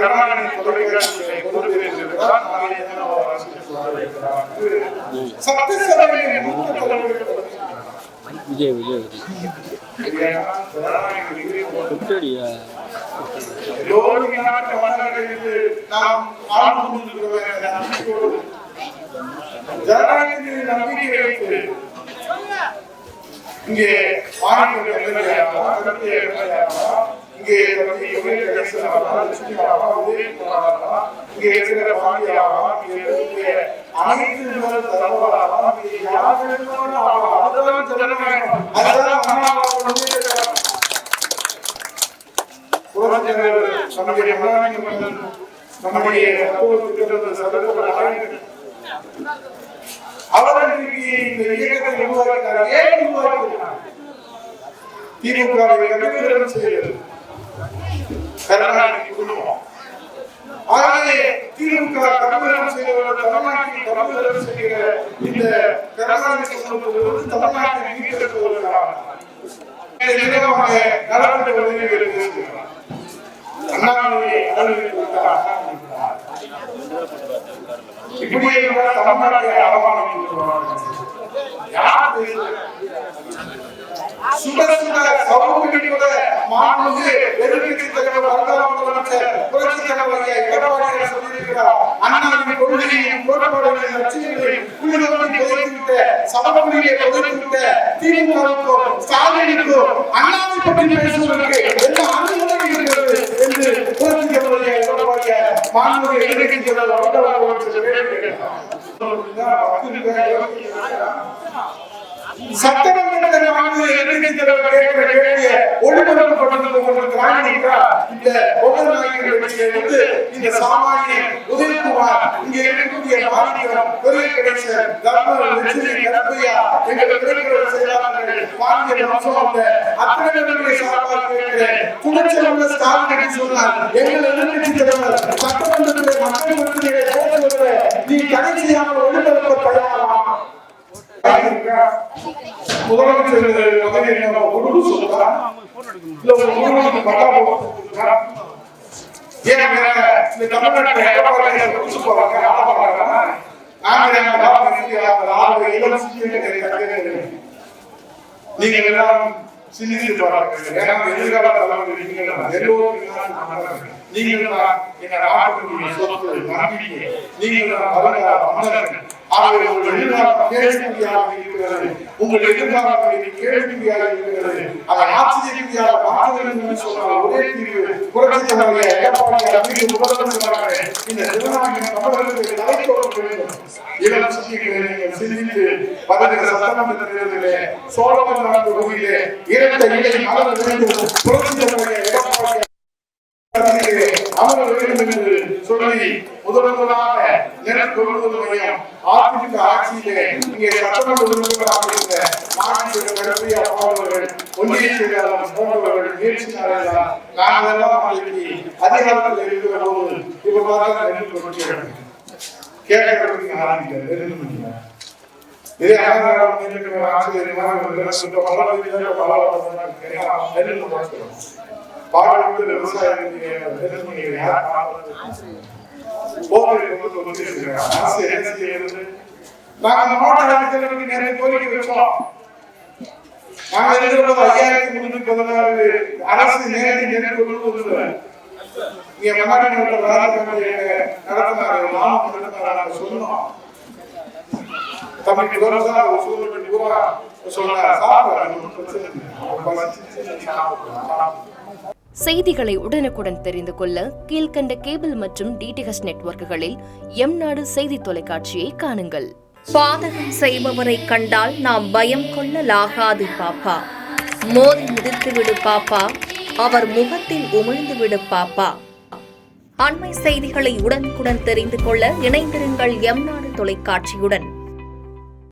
கருணாநிதி தொலைக்காட்சியை கொண்டு பேசுகிறார். சட்டசபையின் மூத்த தலைவர்கள் விஜய் நாம் ஆழ்ந்து கொண்டிருக்கிறோம். ஜனநாயகத்தின் நம்பிக்கை வைத்து இங்கே இங்கே இருக்கிற பாண்டியாவா அனைத்து நம்முடைய அவர்களுக்கு இந்த இயக்கத்தை உருவாக்கினார். ஏன் உருவாக்கினார்? திமுகவை கண்டிப்பாக செய்கிறது கருணாநிதி குடும்பம். ஆகவே திமுக கருணாநிதி செய்கிறவர்கள் தமிழ்நாட்டில் கருணாநிதி செய்கிற இந்த கருணாநிதி குடும்பத்திலிருந்து தமிழ்நாட்டை மீட்டெடுப்பதற்காக நலத்திட்ட உதவிகளை பேசுகிறார். அண்ணாமலை இப்படி தமிழ்நாட்டை அவமானம் யார் பேசுகிறார்? சுட சுட சமூக மாண்புமிகு எதிர்க்கட்சி தலைவர் முதலமைச்சர் புரட்சித் தலைவர் எடப்பாடி சொல்லியிருக்கிறார். அண்ணாவின் கொள்கையையும் கோட்பாடுகளையும் லட்சியங்களையும் உள்ளுணர்ந்து புதைத்துவிட்ட சமூகத்திலே புதைத்துவிட்ட திமுகவுக்கும் ஸ்டாலினுக்கும் அண்ணாவை பற்றி பேசுவதற்கு என்ன அனுமதி இருக்கிறது என்று புரட்சித் தலைவர் எடப்பாடி மாண்புமிகு எதிர்க்கட்சி தலைவர் சட்டமன்றத்தில் இந்த சாமானிய உதயகுமார் இங்கே இருக்கக்கூடிய நீ தடை செய்யாமல் ஒளிபரப்ப தயாரா? முதலமைச்சர் பதவி சொல்றா இல்ல ஒரு பட்டா போடுறா? ஏன் இந்த தமிழ்நாட்டுல புதுசு போறாங்க நீங்க எல்லாம் சிந்தித்து பாருங்க. எதிர்கால தலைவர் எல்லோரும் நீங்கள் எங்க நாட்டுடைய சொத்து நம்பிக்கை, நீங்கள் உங்கள் எதிர்காலம் கேள்வியாக இருக்கிறது. உங்கள் எதிர்காலம் கேள்வியாக இருக்கிறது. அதை ஆட்சியாக மாற்ற வேண்டும் என்று சொன்னால் ஒரே தீர்வு புரட்சித் தலைவர் எடப்பாடி முதலமைச்சராக இந்த திருநாட்டின் தமிழர்களுக்கு தலைத்தோட வேண்டும். இளம் சிந்திக்கிறேன் சிந்தித்து வருகிற சட்டமன்ற தேர்தலிலே சோழமன் தொகுதியிலே இரட்டை இலை மலர வேண்டும். புரட்சித் தலைவர் எடப்பாடி அமர வேண்டும் என்று சொல்லி முதல்வராக நிலக்கொள்ளுதல் மையம் அதிமுக ஆட்சியிலே இங்கே சட்டமன்ற உறுப்பினராக இருந்த மாநில கருப்பையா போன்றவர்கள், ஒன்றிய செயலாளர் போன்றவர்கள் முயற்சினார்கள். நாங்களெல்லாம் அதிகாரத்தில் இருக்கிற போது இவ்வாறு கேட்கறதுக்கு ஆரம்பிக்கிறது. இதே பாடுபட்டு விவசாயம் நிறைய கோரிக்கை வச்சோம். நாங்கள் இருக்கிற 5316 அரசு நேரடி நெருக்கி சொன்னோம். தமிழ் செய்திகளை உடனுக்குடன் தெரிந்து கொள்ள கீழ்கண்ட கேபிள் மற்றும் டிடிஎச் நெட்வொர்க்குகளில் எம்நாடு செய்தி தொலைக்காட்சியை காணுங்கள். பாதகம் செய்பவரை கண்டால் நாம் பயம் கொள்ளலாகாது பாப்பா. மோதி மிதித்துவிடு பாப்பா, அவர் முகத்தில் உமிழ்ந்துவிடு பாப்பா. அண்மை செய்திகளை உடனுக்குடன் தெரிந்து கொள்ள இணைந்திருங்கள் எம்நாடு தொலைக்காட்சியுடன்.